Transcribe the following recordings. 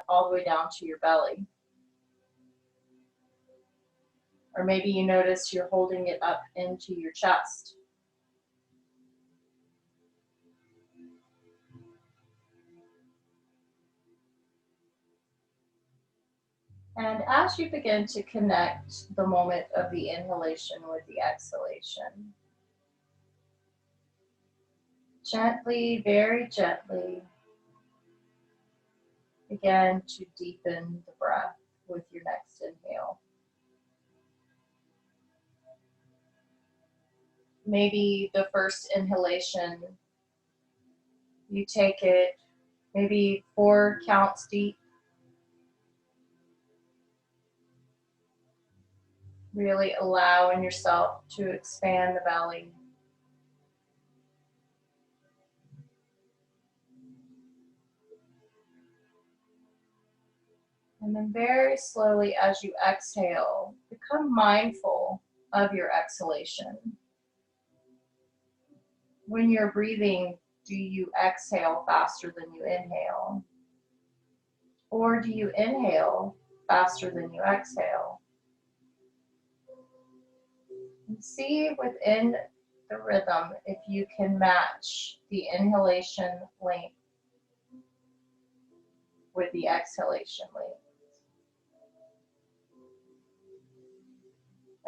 all the way down to your belly. Or maybe you notice you're holding it up into your chest. And as you begin to connect the moment of the inhalation with the exhalation, gently, very gently, begin to deepen the breath with your next inhale. Maybe the first inhalation, you take it maybe 4 counts deep. Really allowing yourself to expand the belly. And then very slowly as you exhale, become mindful of your exhalation. When you're breathing, do you exhale faster than you inhale? Or do you inhale faster than you exhale? And see within the rhythm if you can match the inhalation length with the exhalation length.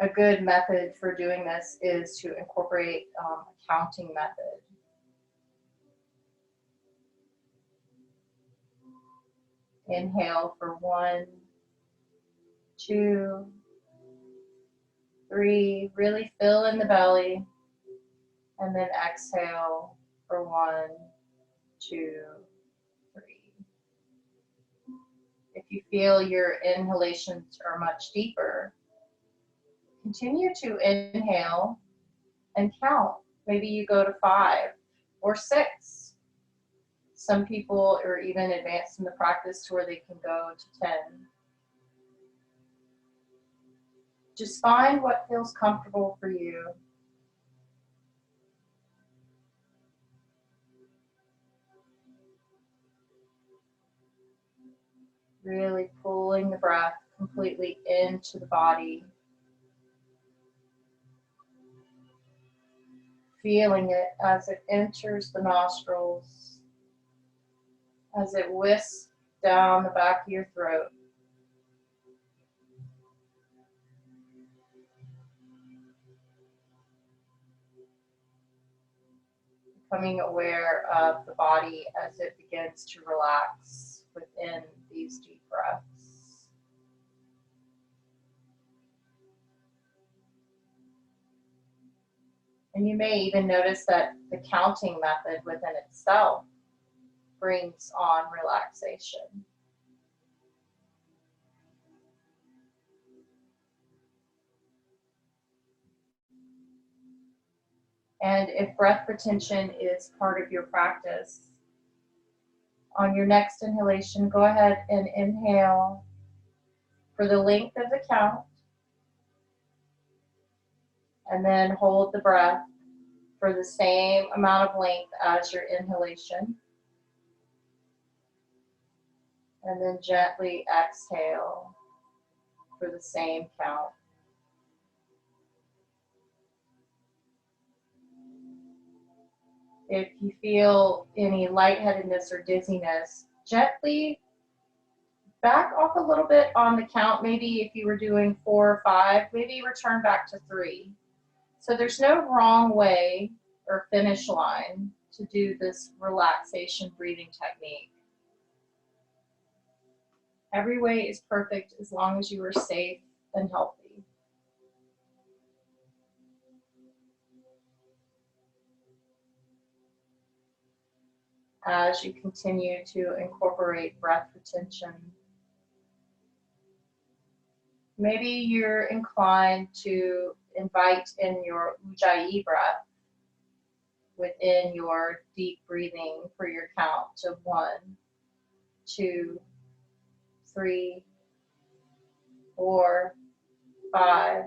A good method for doing this is to incorporate a counting method. Inhale for 1, 2, 3, really fill in the belly, and then exhale for 1, 2, 3. If you feel your inhalations are much deeper, continue to inhale and count. Maybe you go to 5 or 6. Some people are even advanced in the practice to where they can go to 10. Just find what feels comfortable for you. Really pulling the breath completely into the body. Feeling it as it enters the nostrils, as it whisks down the back of your throat. Becoming aware of the body as it begins to relax within these deep breaths. And you may even notice that the counting method within itself brings on relaxation. And if breath retention is part of your practice, on your next inhalation, go ahead and inhale for the length of the count, and then hold the breath for the same amount of length as your inhalation. And then gently exhale for the same count. If you feel any lightheadedness or dizziness, gently back off a little bit on the count. Maybe if you were doing 4 or 5, maybe return back to 3. So there's no wrong way or finish line to do this relaxation breathing technique. Every way is perfect as long as you are safe and healthy. As you continue to incorporate breath retention, maybe you're inclined to invite in your Ujjayi breath within your deep breathing for your count of 1, 2, 3, 4, 5,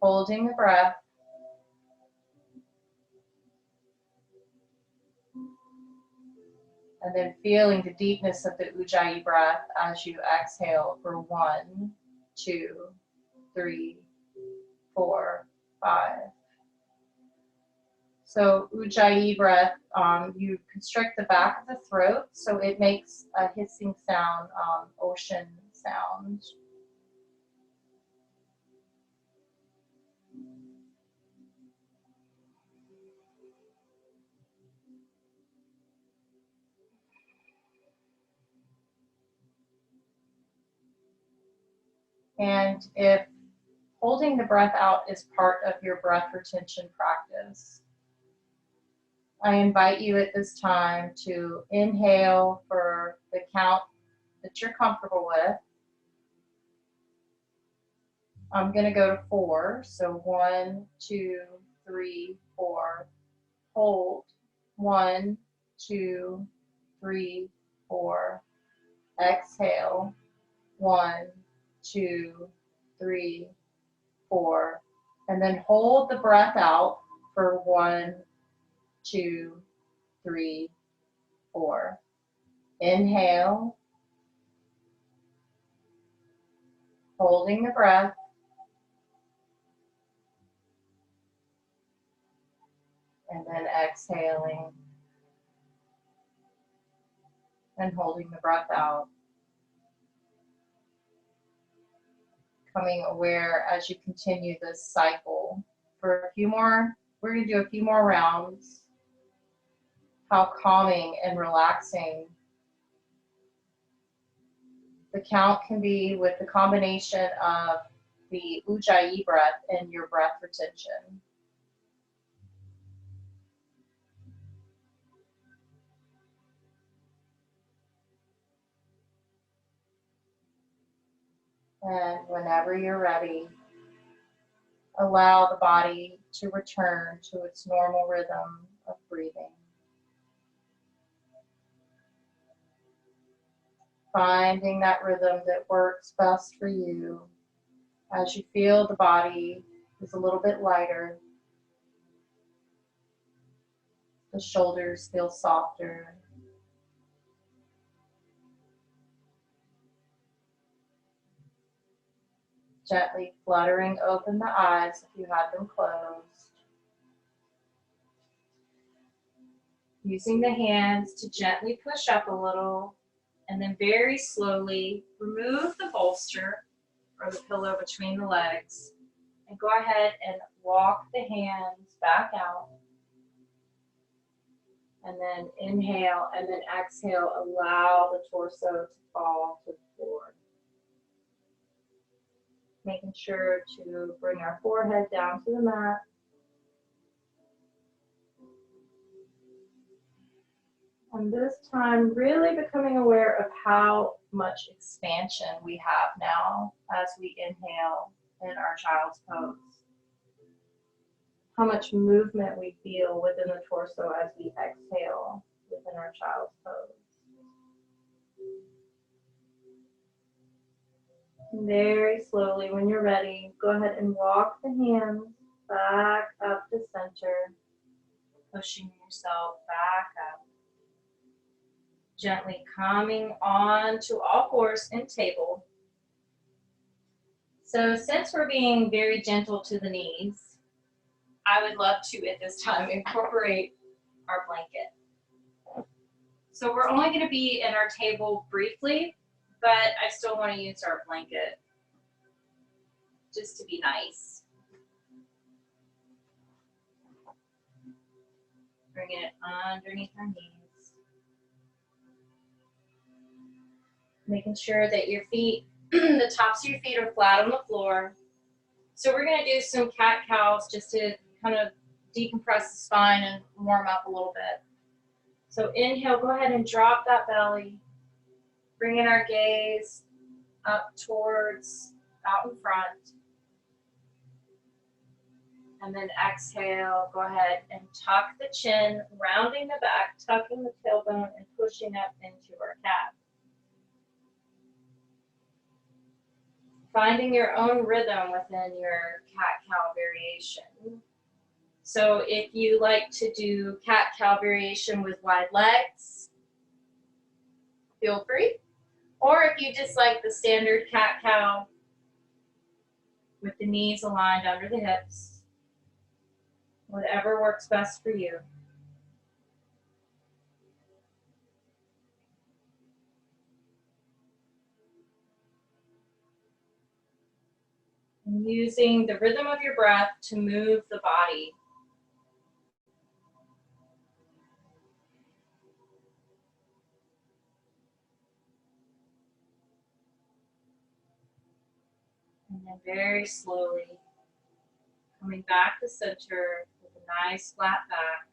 holding the breath. And then feeling the deepness of the Ujjayi breath as you exhale for 1, 2, 3, 4, 5. So Ujjayi breath, you constrict the back of the throat, so it makes a hissing sound, ocean sound. And if holding the breath out is part of your breath retention practice, I invite you at this time to inhale for the count that you're comfortable with. I'm going to go to 4. So 1, 2, 3, 4. Hold. 1, 2, 3, 4. Exhale. 1, 2, 3, 4. And then hold the breath out for 1, 2, 3, 4. Inhale. Holding the breath. And then exhaling and holding the breath out. Becoming aware as you continue this cycle for a few more. We're going to do a few more rounds. How calming and relaxing the count can be with the combination of the Ujjayi breath and your breath retention. And whenever you're ready, allow the body to return to its normal rhythm of breathing. Finding that rhythm that works best for you as you feel the body is a little bit lighter. The shoulders feel softer. Gently fluttering open the eyes if you have them closed. Using the hands to gently push up a little, and then very slowly remove the bolster or the pillow between the legs, and go ahead and walk the hands back out. And then inhale and then exhale, allow the torso to fall to the floor. Making sure to bring our forehead down to the mat. And this time, really becoming aware of how much expansion we have now as we inhale in our child's pose. How much movement we feel within the torso as we exhale within our child's pose. Very slowly, when you're ready, go ahead and walk the hands back up to center, pushing yourself back up. Gently coming on to all fours in table. So since we're being very gentle to the knees, I would love to, at this time, incorporate our blanket. So we're only going to be in our table briefly, but I still want to use our blanket just to be nice. Bring it underneath our knees. Making sure that your feet, the tops of your feet are flat on the floor. So we're going to do some cat-cows just to kind of decompress the spine and warm up a little bit. So inhale, go ahead and drop that belly. Bring in our gaze up towards out in front. And then exhale, go ahead and tuck the chin, rounding the back, tucking the tailbone, and pushing up into our cat. Finding your own rhythm within your cat-cow variation. So if you like to do cat-cow variation with wide legs, feel free. Or if you just like the standard cat-cow with the knees aligned under the hips, whatever works best for you. And using the rhythm of your breath to move the body. And then very slowly coming back to center with a nice flat back.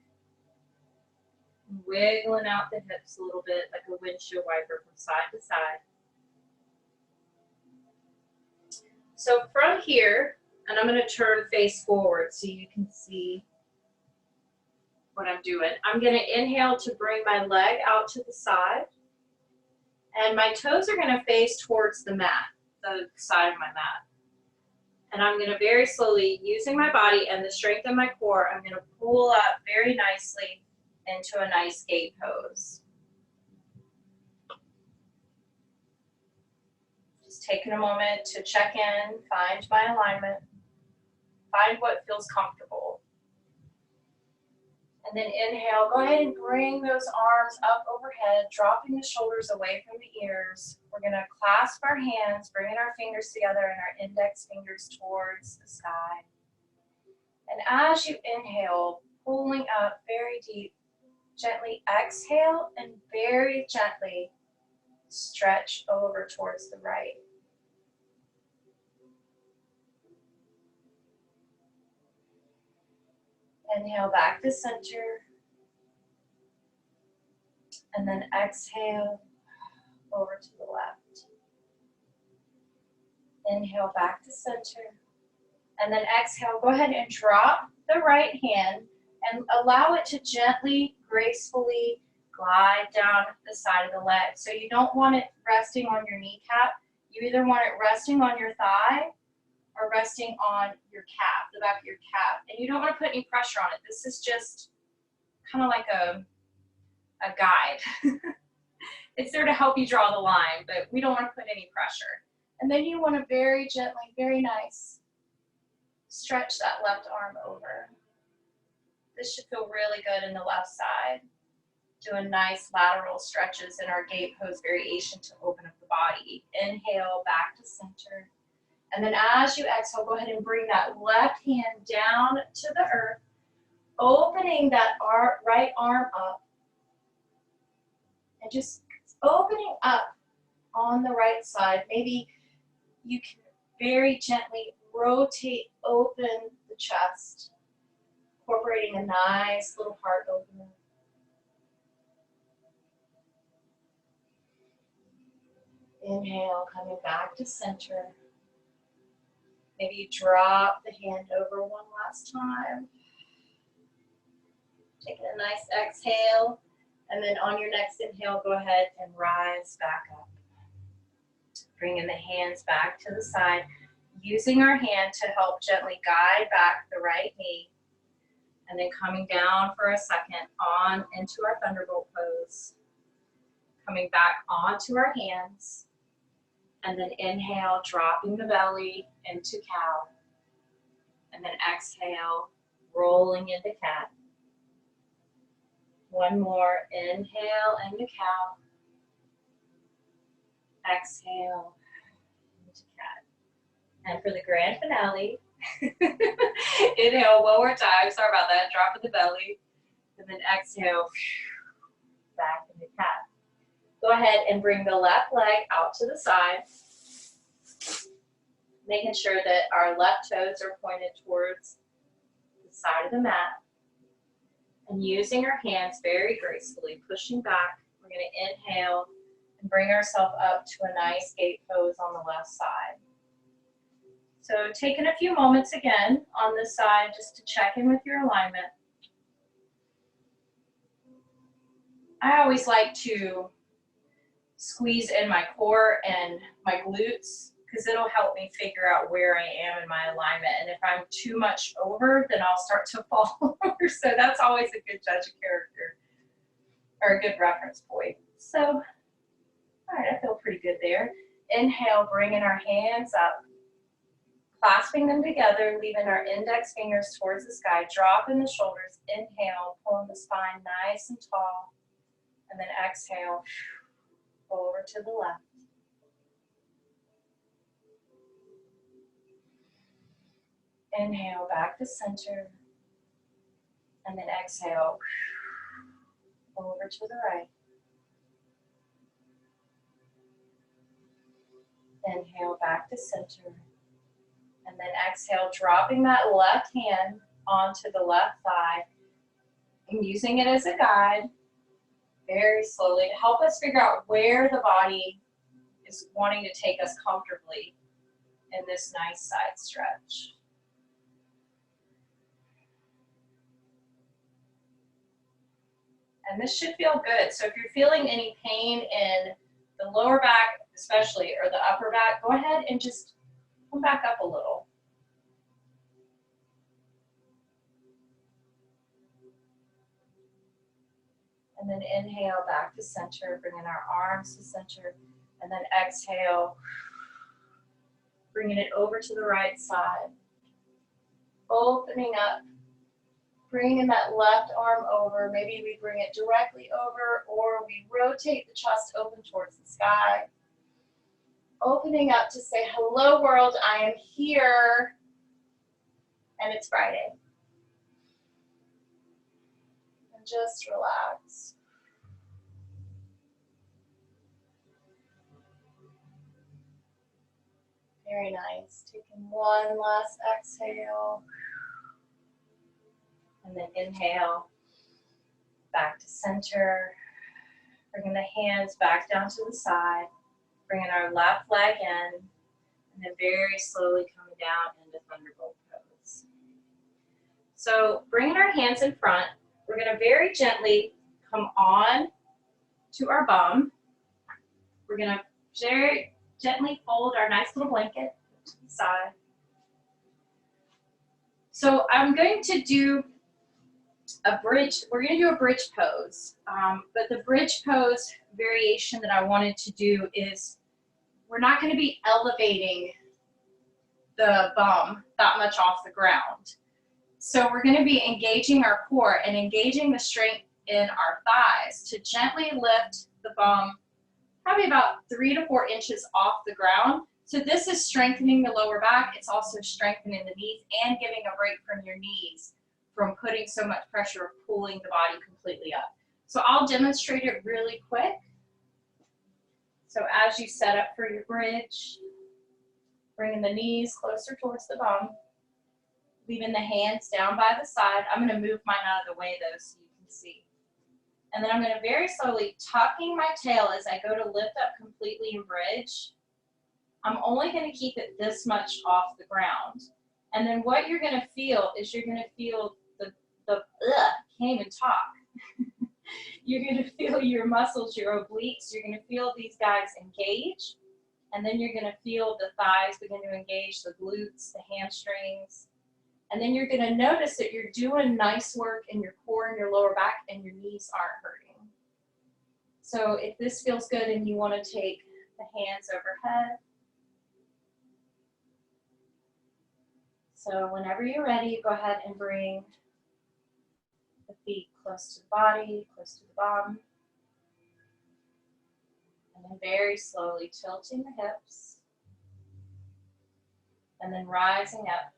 And wiggling out the hips a little bit like a windshield wiper from side to side. So from here, and I'm going to turn face forward so you can see what I'm doing. I'm going to inhale to bring my leg out to the side. And my toes are going to face towards the mat, the side of my mat. And I'm going to very slowly, using my body and the strength of my core, I'm going to pull up very nicely into a nice gate pose. Just taking a moment to check in, find my alignment, find what feels comfortable. And then inhale, go ahead and bring those arms up overhead, dropping the shoulders away from the ears. We're going to clasp our hands, bringing our fingers together and our index fingers towards the sky. And as you inhale, pulling up very deep, gently exhale and very gently stretch over towards the right. Inhale back to center. And then exhale over to the left. Inhale back to center. And then exhale, go ahead and drop the right hand and allow it to gently, gracefully glide down the side of the leg. So you don't want it resting on your kneecap. You either want it resting on your thigh or resting on your calf, the back of your calf. And you don't want to put any pressure on it. This is just kind of like a guide. It's there to help you draw the line, but we don't want to put any pressure. And then you want to very gently, very nice, stretch that left arm over. This should feel really good in the left side. Doing nice lateral stretches in our gate pose variation to open up the body. Inhale, back to center. And then as you exhale, go ahead and bring that left hand down to the earth, opening that right arm up. And just opening up on the right side. Maybe you can very gently rotate open the chest, incorporating a nice little heart opener. Inhale, coming back to center. Maybe you drop the hand over one last time. Taking a nice exhale. And then on your next inhale, go ahead and rise back up. Bringing the hands back to the side. Using our hand to help gently guide back the right knee. And then coming down for a second on into our thunderbolt pose. Coming back onto our hands. And then inhale, dropping the belly into cow. And then exhale, rolling into cat. One more, inhale into cow. Exhale into cat. And for the grand finale, inhale one more time. Sorry about that, drop of the belly. And then exhale, back into cat. Go ahead and bring the left leg out to the side, making sure that our left toes are pointed towards the side of the mat. And using our hands very gracefully, pushing back, we're going to inhale and bring ourselves up to a nice gate pose on the left side. So taking a few moments again on this side just to check in with your alignment. I always like to squeeze in my core and my glutes because it'll help me figure out where I am in my alignment. And if I'm too much over, then I'll start to fall over. So that's always a good judge of character or a good reference point. So All right, I feel pretty good there. Inhale, bringing our hands up, clasping them together, leaving our index fingers towards the sky, dropping the shoulders. Inhale, pulling the spine nice and tall. And then exhale, pull over to the left. Inhale, back to center. And then exhale, pull over to the right. Inhale, back to center. And then exhale, dropping that left hand onto the left thigh and using it as a guide very slowly to help us figure out where the body is wanting to take us comfortably in this nice side stretch. And this should feel good. So if you're feeling any pain in the lower back especially, or the upper back, go ahead and just come back up a little. And then inhale back to center, bringing our arms to center. And then exhale, bringing it over to the right side. Opening up, bringing that left arm over. Maybe we bring it directly over, or we rotate the chest open towards the sky. Opening up to say, hello world, I am here, and it's Friday. And just relax. Very nice. Taking one last exhale. And then inhale, back to center. Bringing the hands back down to the side. Bringing our left leg in. And then very slowly coming down into thunderbolt pose. So bringing our hands in front, we're going to very gently come on to our bum. We're going to very gently fold our nice little blanket to the side. So I'm going to do a bridge. We're going to do a bridge pose. But the bridge pose variation that I wanted to do is we're not going to be elevating the bum that much off the ground. So we're going to be engaging our core and engaging the strength in our thighs to gently lift the bum probably about 3 to 4 inches off the ground. So this is strengthening the lower back. It's also strengthening the knees and giving a break from your knees from putting so much pressure of pulling the body completely up. So I'll demonstrate it really quick. So as you set up for your bridge, bringing the knees closer towards the bum, leaving the hands down by the side. I'm going to move mine out of the way though so you can see. And then I'm going to very slowly tucking my tail as I go to lift up completely in bridge. I'm only going to keep it this much off the ground. And then what you're going to feel is you're going to feel can't even talk. You're going to feel your muscles, your obliques, you're going to feel these guys engage. And then you're going to feel the thighs begin to engage, the glutes, the hamstrings. And then you're going to notice that you're doing nice work in your core and your lower back and your knees aren't hurting. So if this feels good and you want to take the hands overhead. So whenever you're ready, go ahead and bring the feet close to the body, close to the bottom. And then very slowly tilting the hips. And then rising up.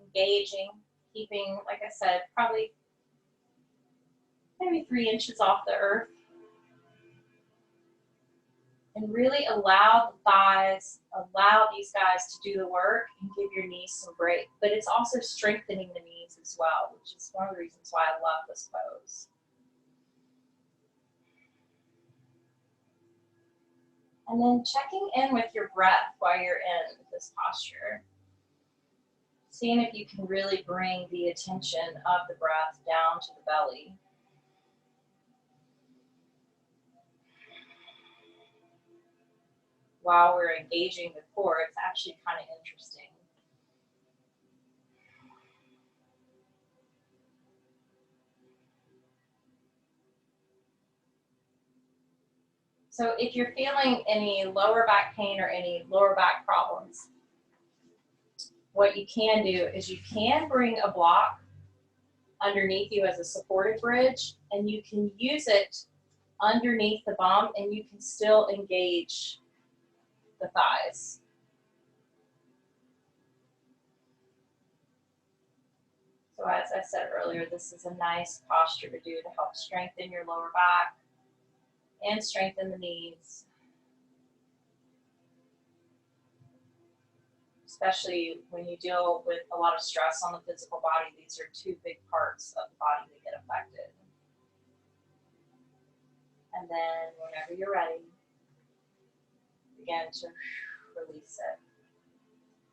Engaging, keeping, like I said, probably maybe 3 inches off the earth. And really allow the thighs, allow these guys to do the work and give your knees some break. But it's also strengthening the knees as well, which is one of the reasons why I love this pose. And then checking in with your breath while you're in this posture. Seeing if you can really bring the attention of the breath down to the belly. While we're engaging the core, it's actually kind of interesting. So if you're feeling any lower back pain or any lower back problems, what you can do is you can bring a block underneath you as a supportive bridge, and you can use it underneath the bum, and you can still engage the thighs. So as I said earlier, this is a nice posture to do to help strengthen your lower back and strengthen the knees, especially when you deal with a lot of stress on the physical body. These are two big parts of the body that get affected. And then whenever you're ready, begin to release it.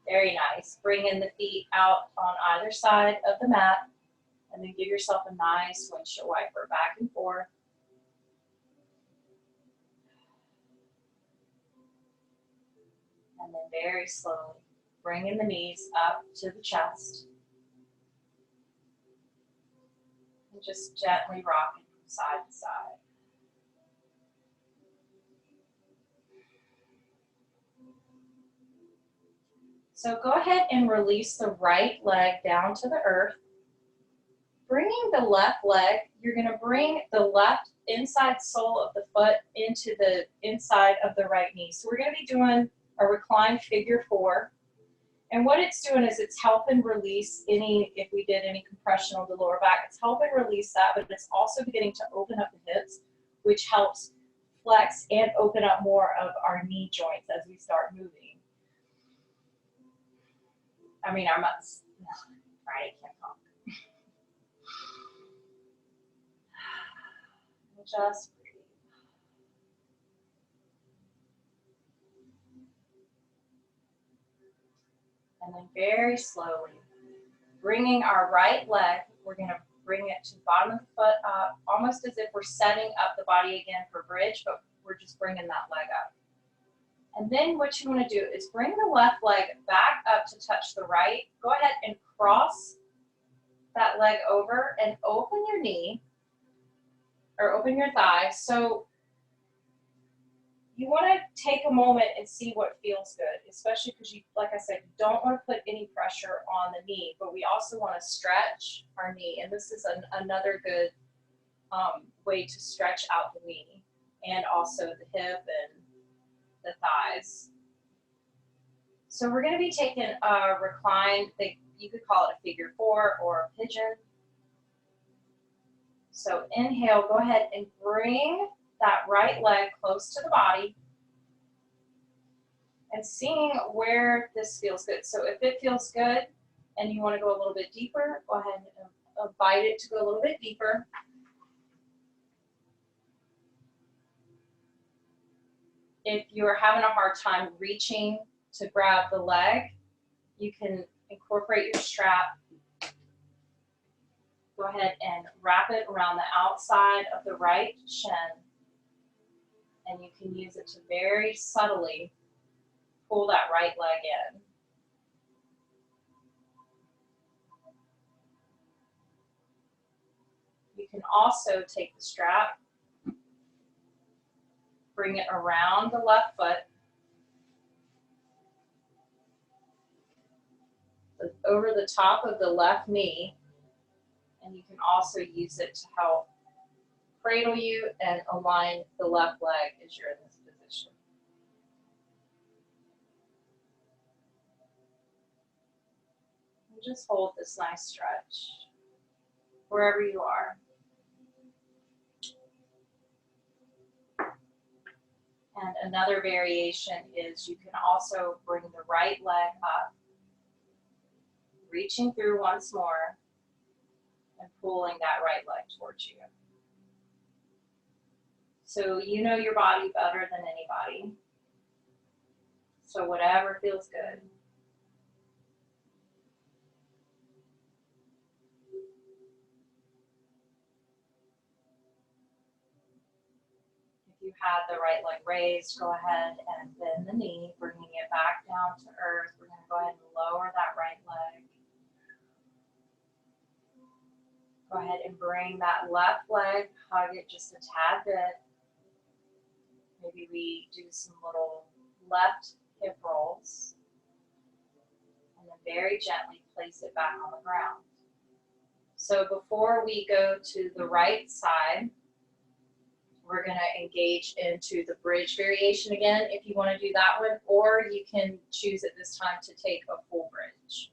Very nice. Bring in the feet out on either side of the mat, and then give yourself a nice windshield wiper back and forth. And then very slowly, bringing the knees up to the chest. And just gently rocking from side to side. So go ahead and release the right leg down to the earth. Bringing the left leg, you're going to bring the left inside sole of the foot into the inside of the right knee. So we're going to be doing a reclined figure 4. And what it's doing is it's helping release any, if we did any compression on the lower back, it's helping release that, but it's also beginning to open up the hips, which helps flex and open up more of our knee joints as we start moving. I mean, our mutts, right? I can't talk. Just breathe. And then very slowly, bringing our right leg, we're going to bring it to the bottom of the foot up, almost as if we're setting up the body again for bridge, but we're just bringing that leg up. And then what you want to do is bring the left leg back up to touch the right. Go ahead and cross that leg over and open your knee, or open your thigh. So you want to take a moment and see what feels good, especially because, you, like I said, you don't want to put any pressure on the knee, but we also want to stretch our knee. And this is another good way to stretch out the knee and also the hip and the thighs. So we're going to be taking a reclined, you could call it a figure 4 or a pigeon. So inhale, go ahead and bring that right leg close to the body and seeing where this feels good. So if it feels good and you want to go a little bit deeper, go ahead and invite it to go a little bit deeper. If you're having a hard time reaching to grab the leg, you can incorporate your strap. Go ahead and wrap it around the outside of the right shin, and you can use it to very subtly pull that right leg in. You can also take the strap, bring it around the left foot, over the top of the left knee, and you can also use it to help cradle you and align the left leg as you're in this position. And just hold this nice stretch wherever you are. And another variation is you can also bring the right leg up, reaching through once more, and pulling that right leg towards you. So you know your body better than anybody. So whatever feels good. If you had the right leg raised, go ahead and bend the knee, bringing it back down to earth. We're going to go ahead and lower that right leg. Go ahead and bring that left leg, hug it just a tad bit. Maybe we do some little left hip rolls and then very gently place it back on the ground. So before we go to the right side, we're going to engage into the bridge variation again if you want to do that one, or you can choose at this time to take a full bridge.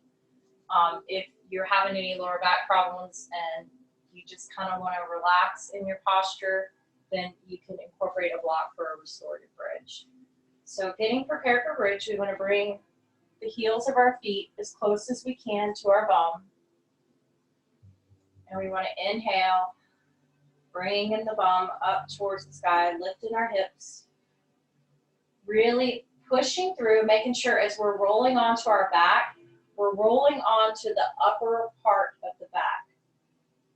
If you're having any lower back problems and you just kind of want to relax in your posture, then you can incorporate a block for a restorative bridge. So getting prepared for bridge, we want to bring the heels of our feet as close as we can to our bum. And we want to inhale, bringing the bum up towards the sky, lifting our hips, really pushing through, making sure as we're rolling onto our back, we're rolling onto the upper part of the back.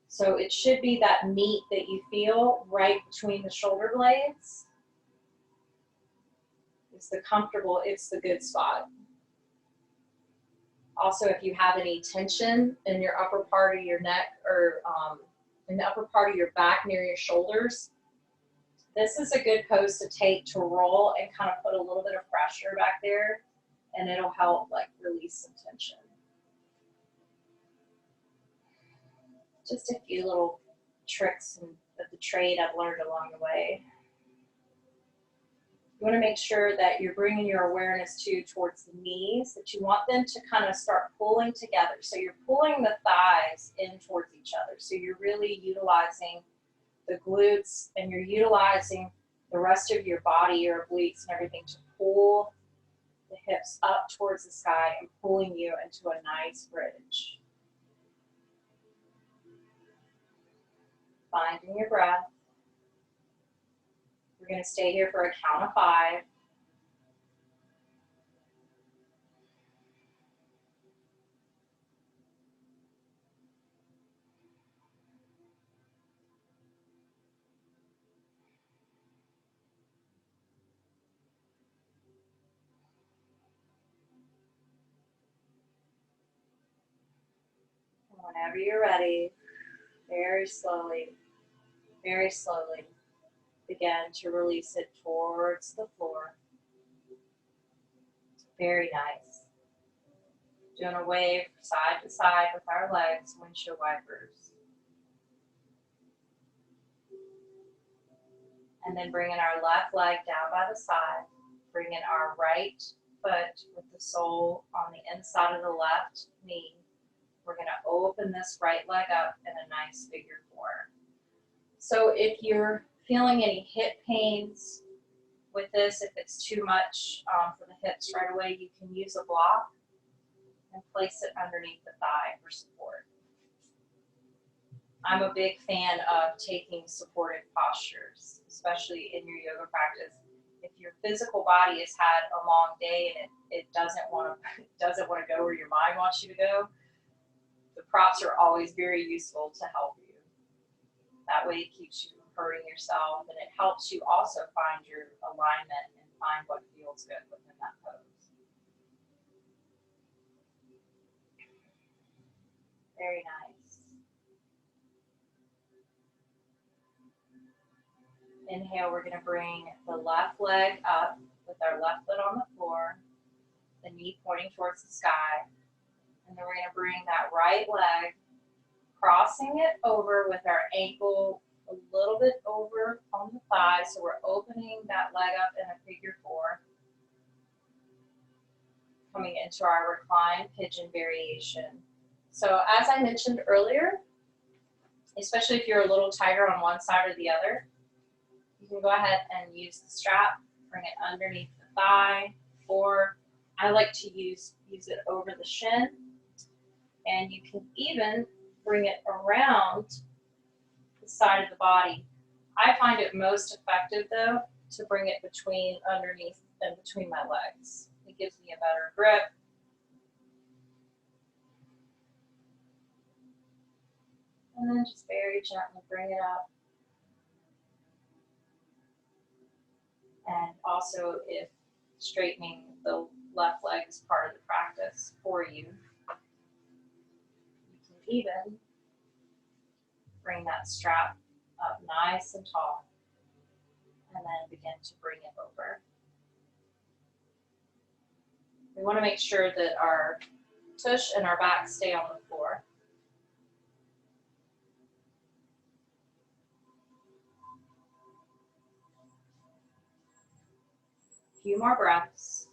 So it should be that meat that you feel right between the shoulder blades. It's the comfortable, it's the good spot. Also, if you have any tension in your upper part of your neck or in the upper part of your back near your shoulders, this is a good pose to take to roll and kind of put a little bit of pressure back there, and it'll help like release some tension. Just a few little tricks of the trade I've learned along the way. You want to make sure that you're bringing your awareness towards the knees, that you want them to kind of start pulling together. So you're pulling the thighs in towards each other. So you're really utilizing the glutes and you're utilizing the rest of your body, your obliques and everything to pull the hips up towards the sky and pulling you into a nice bridge. Finding your breath. We're going to stay here for a count of 5. And whenever you're ready, very slowly begin to release it towards the floor. Very nice. Doing a wave side to side with our legs, windshield wipers. And then bringing our left leg down by the side, bringing our right foot with the sole on the inside of the left knee. We're going to open this right leg up in a nice figure 4. So if you're feeling any hip pains with this, if it's too much for the hips right away, you can use a block and place it underneath the thigh for support. I'm a big fan of taking supportive postures, especially in your yoga practice. If your physical body has had a long day and it doesn't want to go where your mind wants you to go, the props are always very useful to help you. That way it keeps you from hurting yourself, and it helps you also find your alignment and find what feels good within that pose. Very nice. Inhale, we're going to bring the left leg up with our left foot on the floor, the knee pointing towards the sky. And then we're going to bring that right leg, crossing it over with our ankle a little bit over on the thigh. So we're opening that leg up in a figure 4. Coming into our reclined pigeon variation. So as I mentioned earlier, especially if you're a little tighter on one side or the other, you can go ahead and use the strap, bring it underneath the thigh, or I like to use it over the shin. And you can even bring it around the side of the body. I find it most effective though to bring it underneath and between my legs. It gives me a better grip. And then just very gently bring it up. And also if straightening the left leg is part of the practice for you, you can even bring that strap up nice and tall. and then begin to bring it over. We want to make sure that our tush and our back stay on the floor. A few more breaths.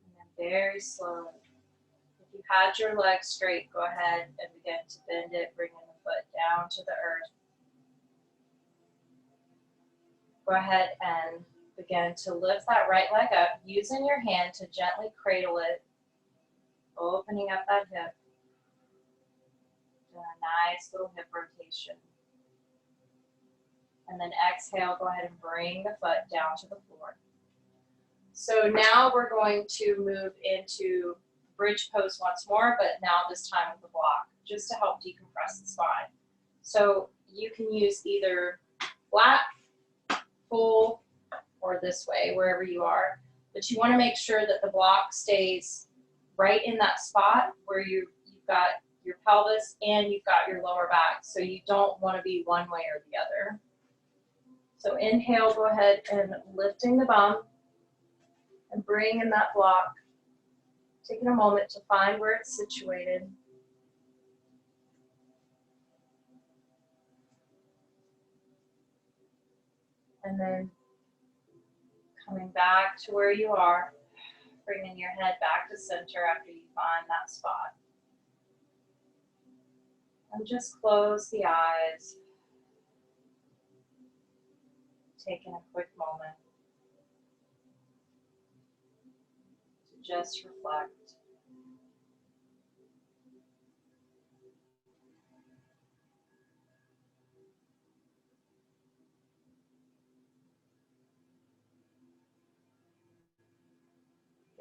And then very slowly, if you had your leg straight, go ahead and begin to bend it, bringing the foot down to the earth. Go ahead and begin to lift that right leg up, using your hand to gently cradle it, opening up that hip. Do a nice little hip rotation. And then exhale, go ahead and bring the foot down to the floor. So now we're going to move into bridge pose once more, but now this time with the block, just to help decompress the spine. So you can use either flat, full, or this way, wherever you are. But you want to make sure that the block stays right in that spot where you've got your pelvis and you've got your lower back. So you don't want to be one way or the other. So inhale, go ahead and lifting the bum and bring in that block. Taking a moment to find where it's situated. And then coming back to where you are, bringing your head back to center after you find that spot. And just close the eyes. Taking a quick moment to just reflect.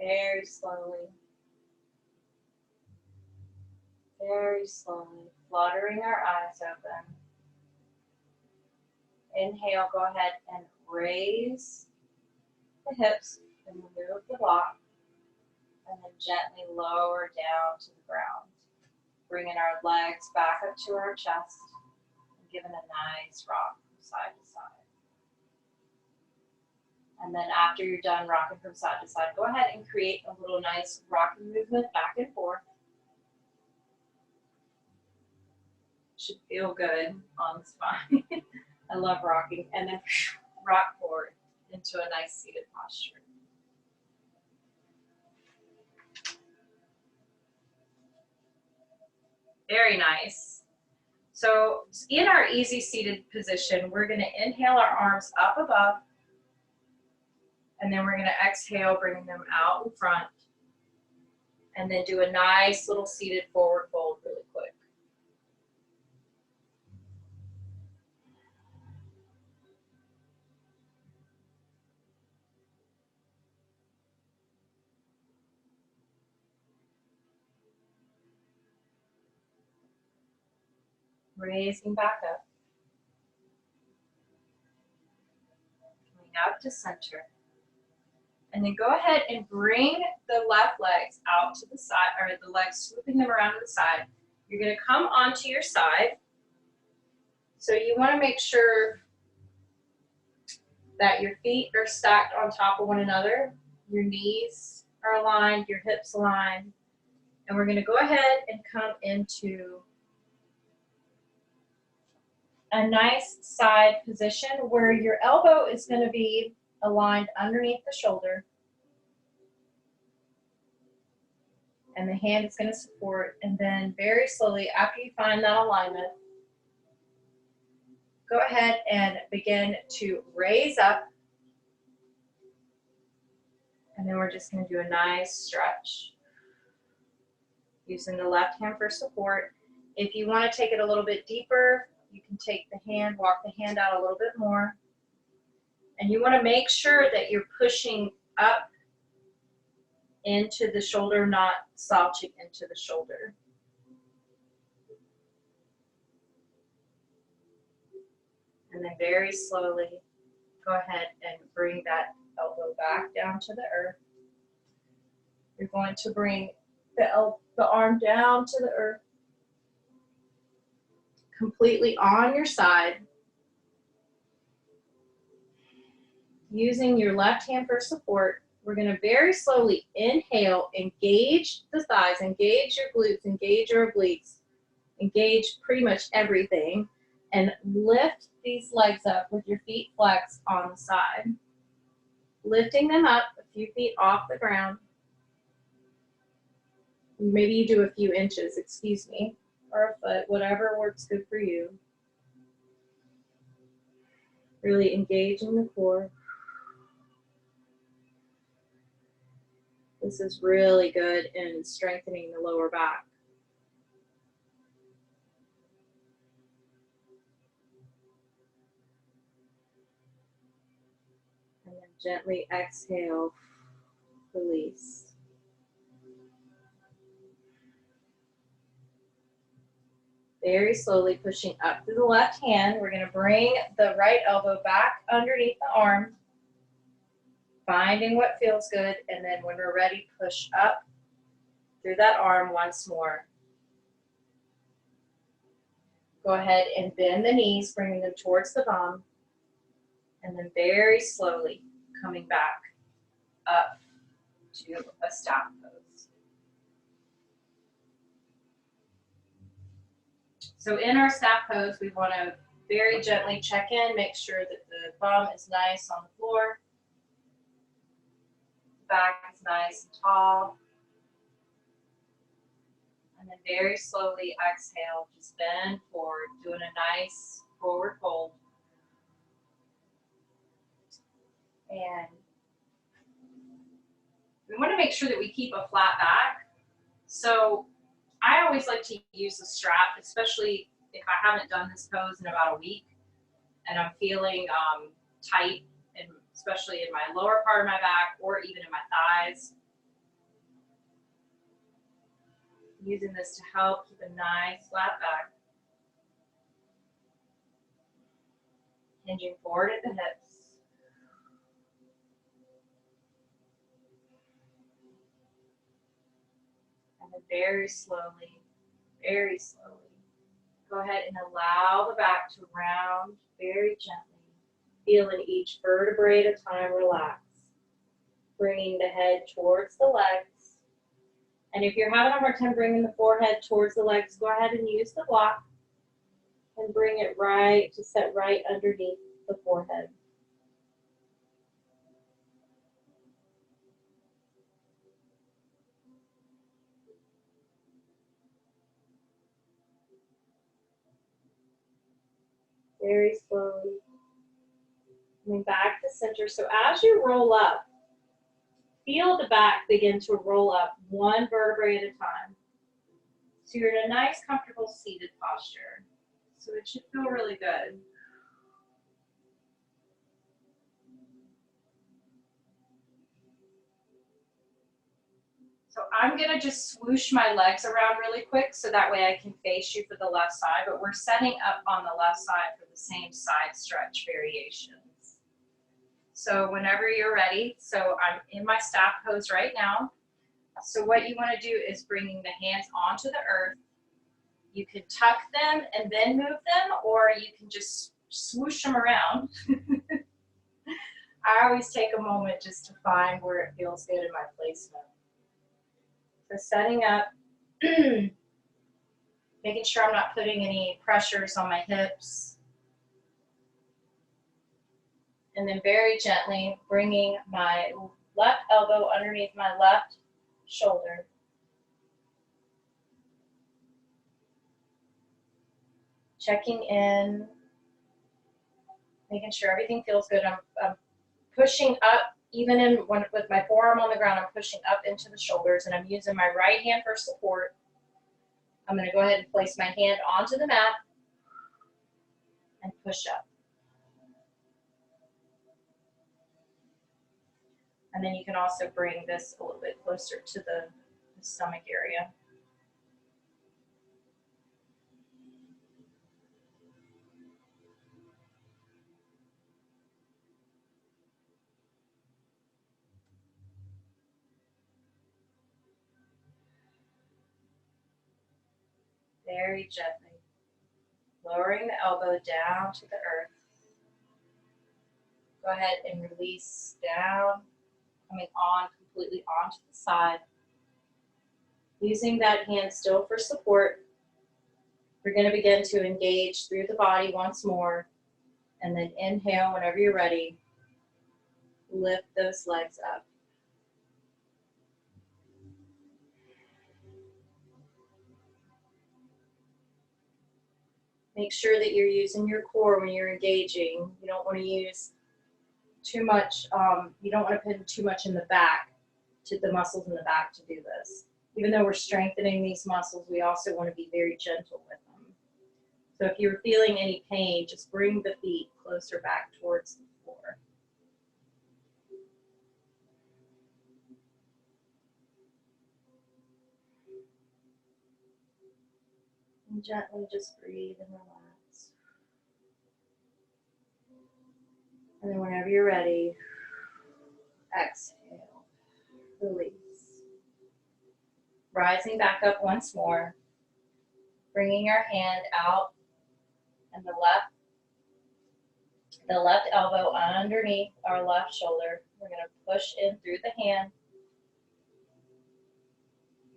Very slowly, fluttering our eyes open. Inhale, go ahead and raise the hips and move the block, and then gently lower down to the ground. Bringing our legs back up to our chest and giving a nice rock from side to side. And then after you're done rocking from side to side, go ahead and create a little nice rocking movement back and forth. Should feel good on the spine. I love rocking. And then rock forward into a nice seated posture. Very nice. So in our easy seated position, we're going to inhale our arms up above, and then we're going to exhale, bringing them out in front, and then do a nice little seated forward fold really quick. Raising back up. Coming up to center. And then go ahead and bring the left legs out to the side, or the legs swooping them around to the side. You're going to come onto your side. So you want to make sure that your feet are stacked on top of one another. Your knees are aligned, your hips aligned. And we're going to go ahead and come into a nice side position where your elbow is going to be aligned underneath the shoulder. And the hand is going to support. And then very slowly, after you find that alignment, go ahead and begin to raise up. And then we're just going to do a nice stretch. Using the left hand for support. If you want to take it a little bit deeper, you can take the hand, walk the hand out a little bit more. And you want to make sure that you're pushing up into the shoulder, not slouching into the shoulder. And then very slowly, go ahead and bring that elbow back down to the earth. You're going to bring the arm down to the earth, completely on your side. Using your left hand for support, we're going to very slowly inhale, engage the thighs, engage your glutes, engage your obliques, engage pretty much everything, and lift these legs up with your feet flexed on the side. Lifting them up a few feet off the ground. Maybe you do a few inches, excuse me, or a foot, whatever works good for you. Really engaging the core. This is really good in strengthening the lower back. And then gently exhale, release. Very slowly pushing up through the left hand. We're going to bring the right elbow back underneath the arm, finding what feels good, and then when we're ready, push up through that arm once more. Go ahead and bend the knees, bringing them towards the bum, and then very slowly coming back up to a staff pose. So in our staff pose, we want to very gently check in, make sure that the bum is nice on the floor, back is nice and tall, and then very slowly exhale, just bend forward, doing a nice forward fold. And we want to make sure that we keep a flat back. So I always like to use a strap, especially if I haven't done this pose in about a week and I'm feeling tight, and especially in my lower part of my back or even in my thighs. Using this to help keep a nice flat back. Hinging forward at the hips. And then very slowly, go ahead and allow the back to round very gently, feeling each vertebrae at a time relax. Bringing the head towards the legs. And if you're having a hard time bringing the forehead towards the legs, go ahead and use the block and bring it right to set right underneath the forehead. Very slowly. Coming back to center. So as you roll up, feel the back begin to roll up one vertebrae at a time. So you're in a nice, comfortable seated posture. So it should feel really good. So I'm gonna just swoosh my legs around really quick so that way I can face you for the left side, but we're setting up on the left side for the same side stretch variations. So whenever you're ready, so I'm in my staff pose right now. So what you wanna do is bringing the hands onto the earth. You can tuck them and then move them, or you can just swoosh them around. I always take a moment just to find where it feels good in my placement. So setting up, making sure I'm not putting any pressures on my hips. And then very gently bringing my left elbow underneath my left shoulder. Checking in, making sure everything feels good. I'm pushing up, even with my forearm on the ground, I'm pushing up into the shoulders, and I'm using my right hand for support. I'm going to go ahead and place my hand onto the mat and push up. And then you can also bring this a little bit closer to the stomach area. very gently, lowering the elbow down to the earth. Go ahead and release down, coming on completely onto the side. Using that hand still for support, we're going to begin to engage through the body once more, and then inhale whenever you're ready. Lift those legs up. Make sure that you're using your core when you're engaging. You don't want to use too much, you don't want to put too much in the back, to the muscles in the back to do this. Even though we're strengthening these muscles, we also want to be very gentle with them. So if you're feeling any pain, just bring the feet closer back towards the floor. And gently just breathe and relax. And then whenever you're ready, exhale, release. Rising back up once more, bringing our hand out and the left elbow underneath our left shoulder. We're going to push in through the hand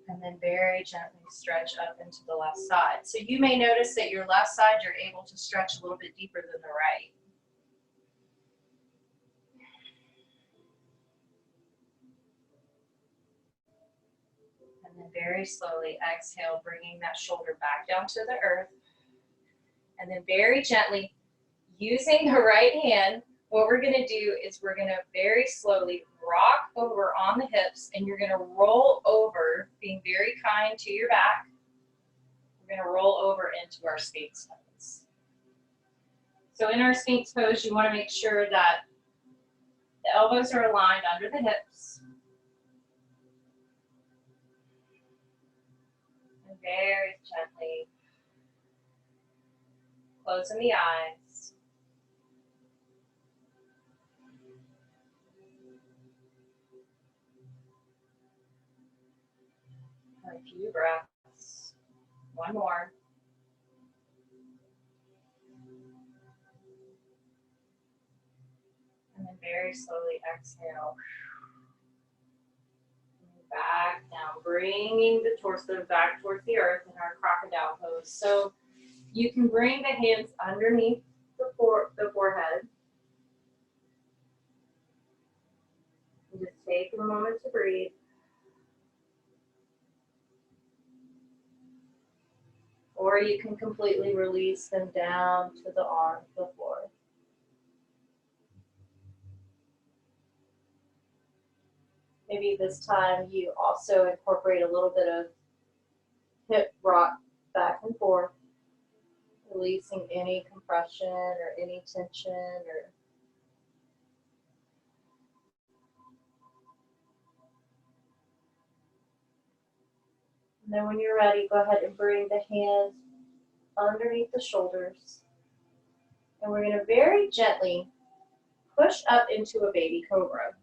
and then very gently stretch up into the left side. So you may notice that your left side, you're able to stretch a little bit deeper than the right. And then very slowly exhale, bringing that shoulder back down to the earth. And then very gently, using the right hand, what we're going to do is we're going to very slowly rock over on the hips, and you're going to roll over, being very kind to your back. We're going to roll over into our Sphinx pose. So in our Sphinx pose, you want to make sure that the elbows are aligned under the hips. And very gently closing the eyes. A few breaths. One more. And then very slowly exhale. Back down, bringing the torso back towards the earth in our crocodile pose. So you can bring the hands underneath the forehead. And just take a moment to breathe. Or you can completely release them down to the floor. Maybe this time you also incorporate a little bit of hip rock back and forth, releasing any compression or any tension or and then when you're ready, go ahead and bring the hands underneath the shoulders. And we're going to very gently push up into a baby cobra.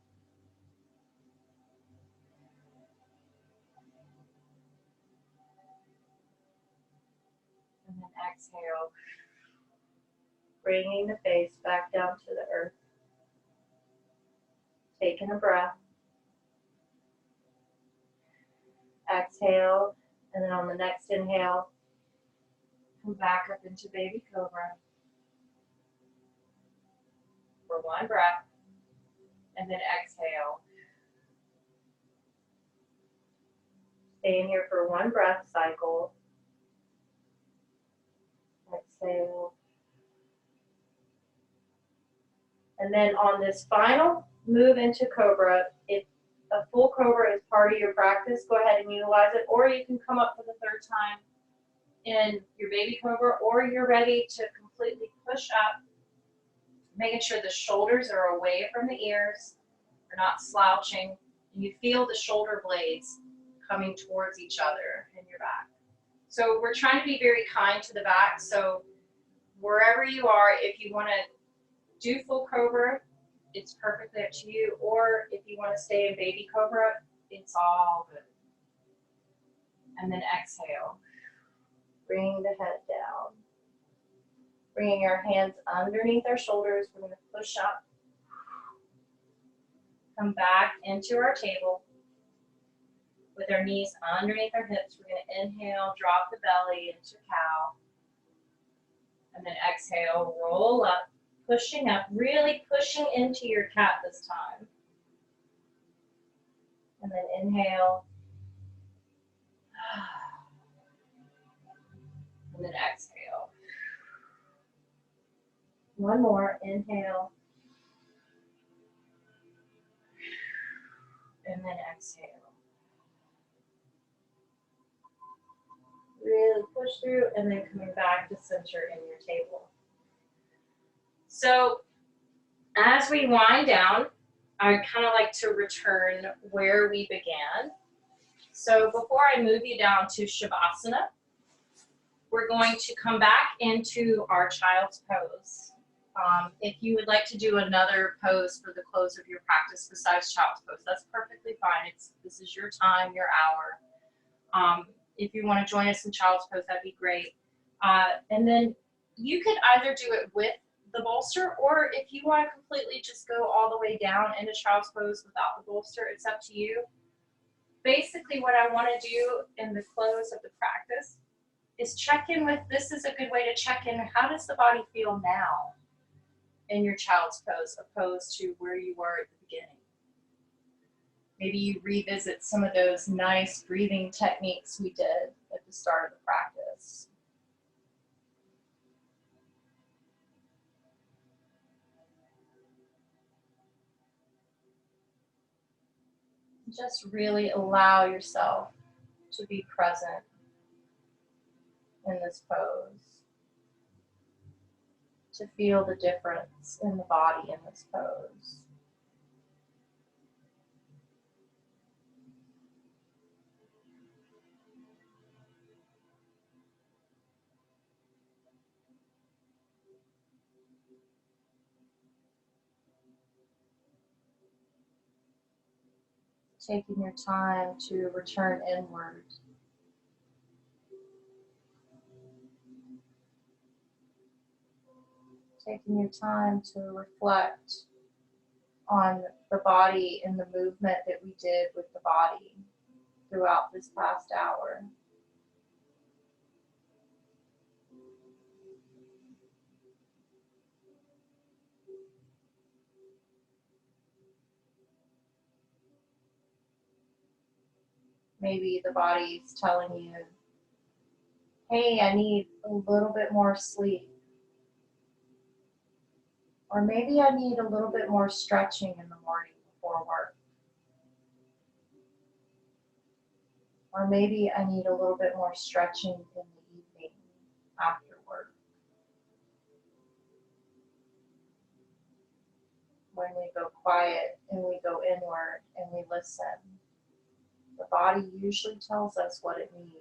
And then exhale, bringing the face back down to the earth. Taking a breath. Exhale, and then on the next inhale, come back up into baby cobra for one breath, and then exhale. Stay in here for one breath cycle. Exhale. And then on this final move into cobra, if a full cobra is part of your practice, go ahead and utilize it, or you can come up for the third time in your baby cobra, or you're ready to completely push up, making sure the shoulders are away from the ears, they're not slouching, and you feel the shoulder blades coming towards each other in your back. So we're trying to be very kind to the back, so wherever you are, if you want to do full cobra, it's perfectly up to you, or if you want to stay in baby cobra, it's all good. And then exhale. Bring the head down. Bringing our hands underneath our shoulders. We're going to push up. Come back into our table. With our knees underneath our hips, we're going to inhale, drop the belly into cow. And then exhale, roll up, pushing up, really pushing into your cat this time. And then inhale. And then exhale. One more, inhale. And then exhale. Really push through and then coming back to center in your table. So as we wind down, I kind of like to return where we began. So before I move you down to Shavasana, we're going to come back into our child's pose. If you would like to do another pose for the close of your practice besides child's pose, that's perfectly fine. This is your time, your hour. If you want to join us in child's pose, that'd be great. And then you could either do it with the bolster, or if you want to completely just go all the way down into child's pose without the bolster, it's up to you. Basically, what I want to do in the close of the practice is check in with, this is a good way to check in, how does the body feel now in your child's pose, opposed to where you were at the beginning. Maybe you revisit some of those nice breathing techniques we did at the start of the practice. Just really allow yourself to be present in this pose, to feel the difference in the body in this pose. Taking your time to return inward. Taking your time to reflect on the body and the movement that we did with the body throughout this past hour. Maybe the body's telling you, hey, I need a little bit more sleep. Or maybe I need a little bit more stretching in the morning before work. Or maybe I need a little bit more stretching in the evening after work. When we go quiet and we go inward and we listen, the body usually tells us what it needs.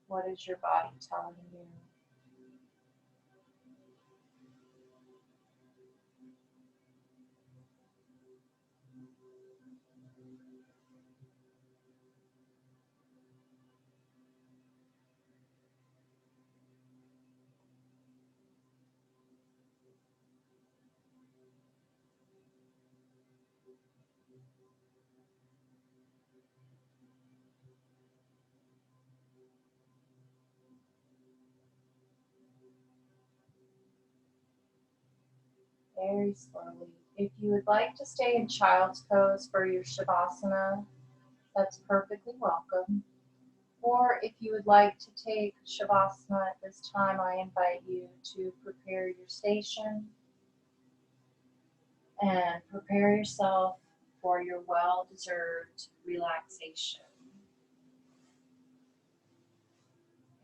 What is your body telling you? Very slowly. If you would like to stay in child's pose for your Shavasana, that's perfectly welcome. Or if you would like to take Shavasana at this time, I invite you to prepare your station and prepare yourself for your well-deserved relaxation.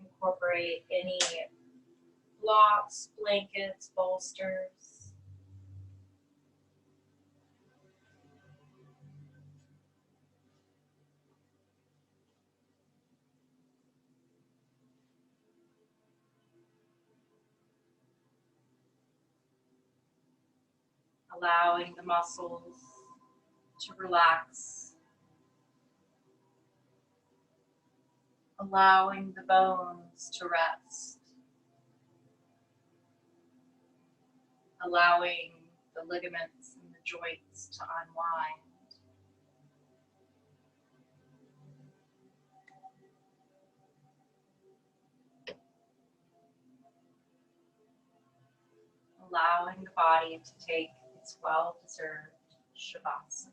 Incorporate any blocks, blankets, bolsters. Allowing the muscles to relax, allowing the bones to rest, allowing the ligaments and the joints to unwind. Allowing the body to take its well-deserved Shavasana.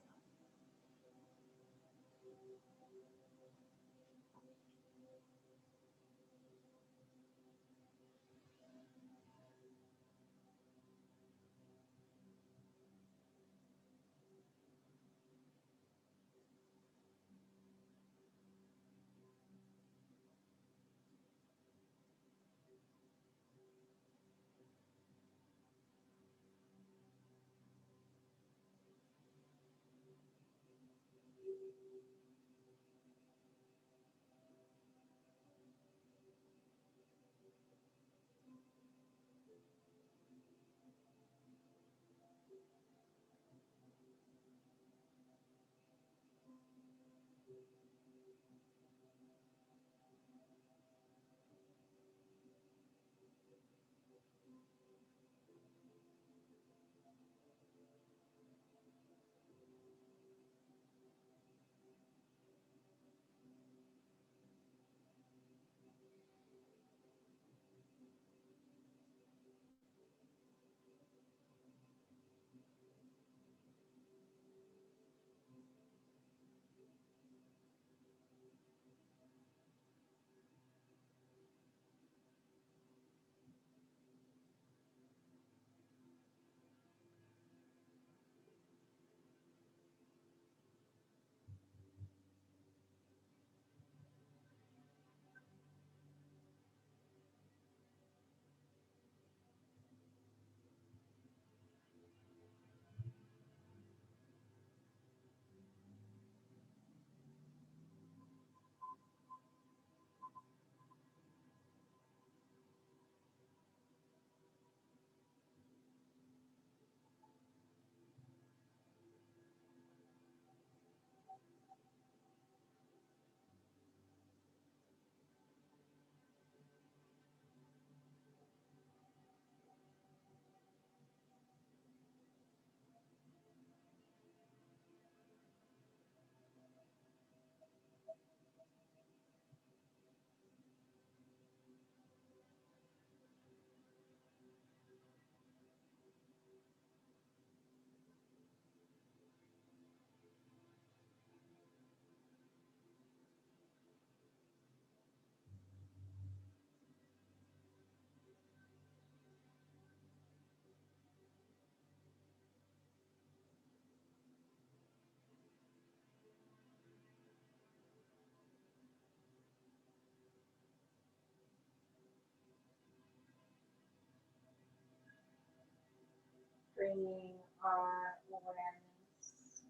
Bringing our awareness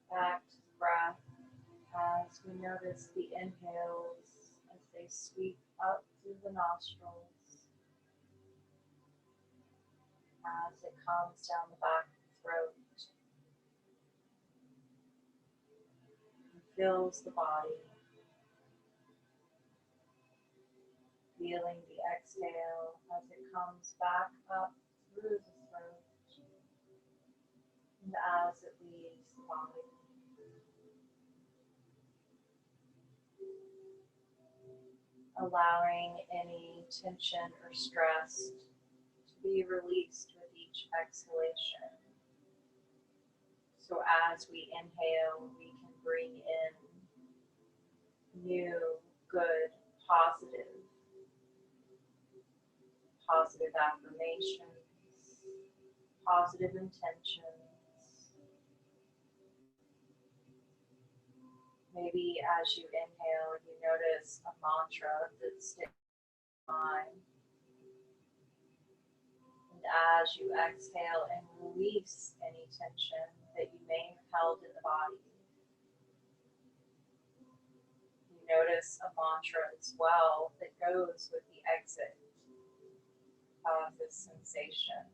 back to the breath as we notice the inhales as they sweep up through the nostrils, as it comes down the back of the throat and fills the body, feeling the exhale as it comes back up through the throat and as it leaves the body. Allowing any tension or stress to be released with each exhalation. So as we inhale, we can bring in new, good, positive affirmations, positive intentions. Maybe as you inhale, you notice a mantra that sticks in your mind. And as you exhale and release any tension that you may have held in the body, you notice a mantra as well that goes with the exit of this sensation.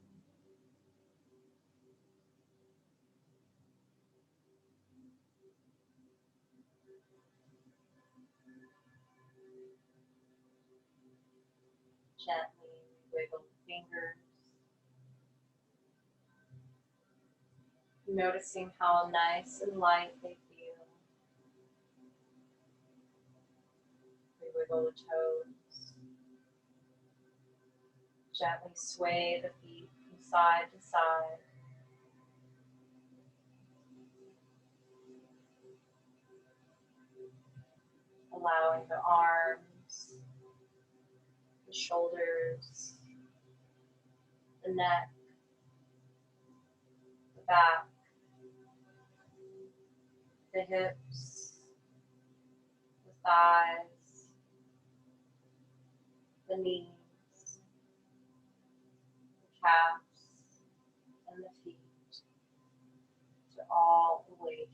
Gently wiggle the fingers. Noticing how nice and light they feel. We wiggle the toes. Gently sway the feet from side to side. Allowing the arms, the shoulders, the neck, the back, the hips, the thighs, the knees, the calves, and the feet to all awaken.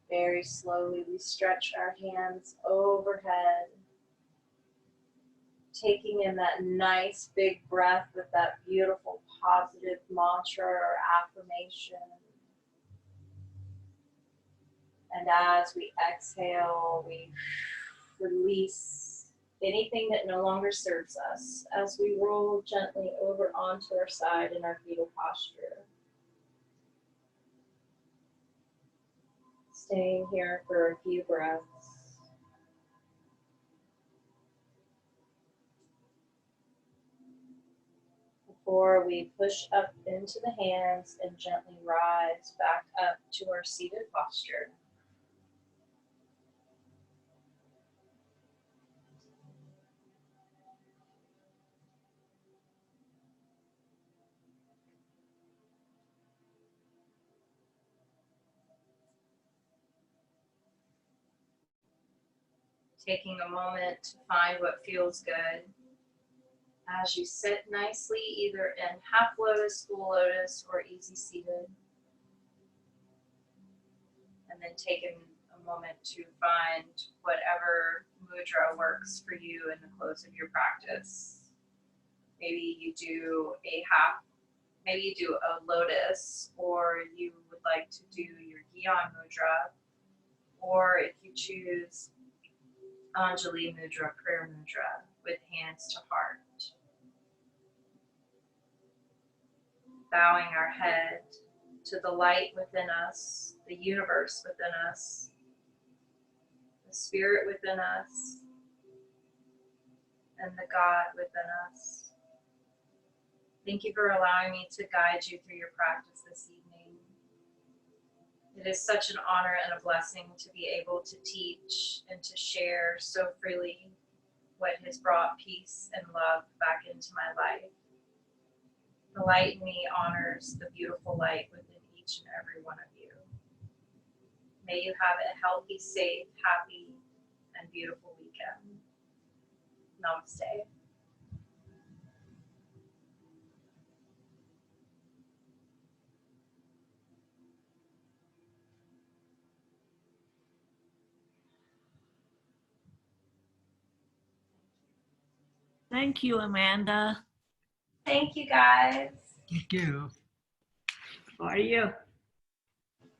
Very slowly we stretch our hands overhead, taking in that nice big breath with that beautiful positive mantra or affirmation. And as we exhale, we release anything that no longer serves us as we roll gently over onto our side in our fetal posture. Staying here for a few breaths. Before we push up into the hands and gently rise back up to our seated posture. Taking a moment to find what feels good. As you sit nicely, either in half lotus, full lotus, or easy seated. And then taking a moment to find whatever mudra works for you in the close of your practice. Maybe you do maybe you do a lotus, or you would like to do your Gyan mudra, or if you choose Anjali mudra, prayer mudra, with hands to heart. Bowing our head to the light within us, the universe within us, the spirit within us, and the God within us. Thank you for allowing me to guide you through your practice this evening. It is such an honor and a blessing to be able to teach and to share so freely what has brought peace and love back into my life. The light in me honors the beautiful light within each and every one of you. May you have a healthy, safe, happy, and beautiful weekend. Namaste. Thank you, Amanda. Thank you, guys. Thank you. How are you?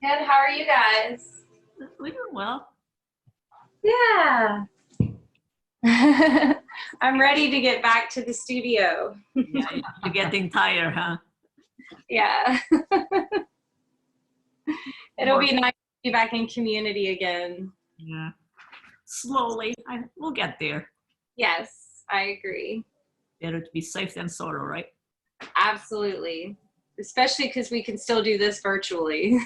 Good, how are you guys? We're doing well. Yeah. I'm ready to get back to the studio. Yeah, you're getting tired, huh? Yeah. It'll be nice to be back in community again. Yeah. Slowly. We'll get there. Yes, I agree. Better to be safe than sorrow, right? Absolutely. Especially because we can still do this virtually.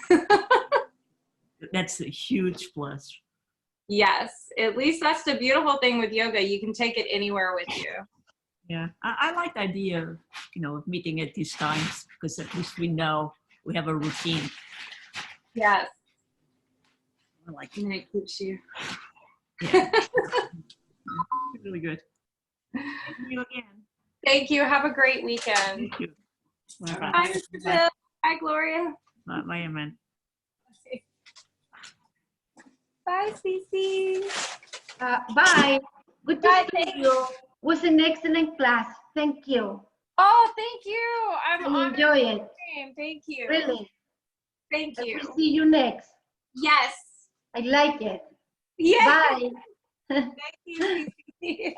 That's a huge plus. Yes, at least that's the beautiful thing with yoga. You can take it anywhere with you. Yeah, I like the idea of, of meeting at these times, because at least we know we have a routine. Yes. I like And it keeps you. Yeah. Really good. Thank you again. Thank you. Have a great weekend. Thank you. Bye. Bye, Mr. Bill. Bye, Gloria. Bye, man. Bye, Cece. Bye. Good to Bye, see thanks. you. Was an excellent class. Thank you. Oh, thank you. I'm I honored. enjoy it. Thank you. Really. Thank I you. will see you next. Yes. I like it. Yeah. Bye. Thank you.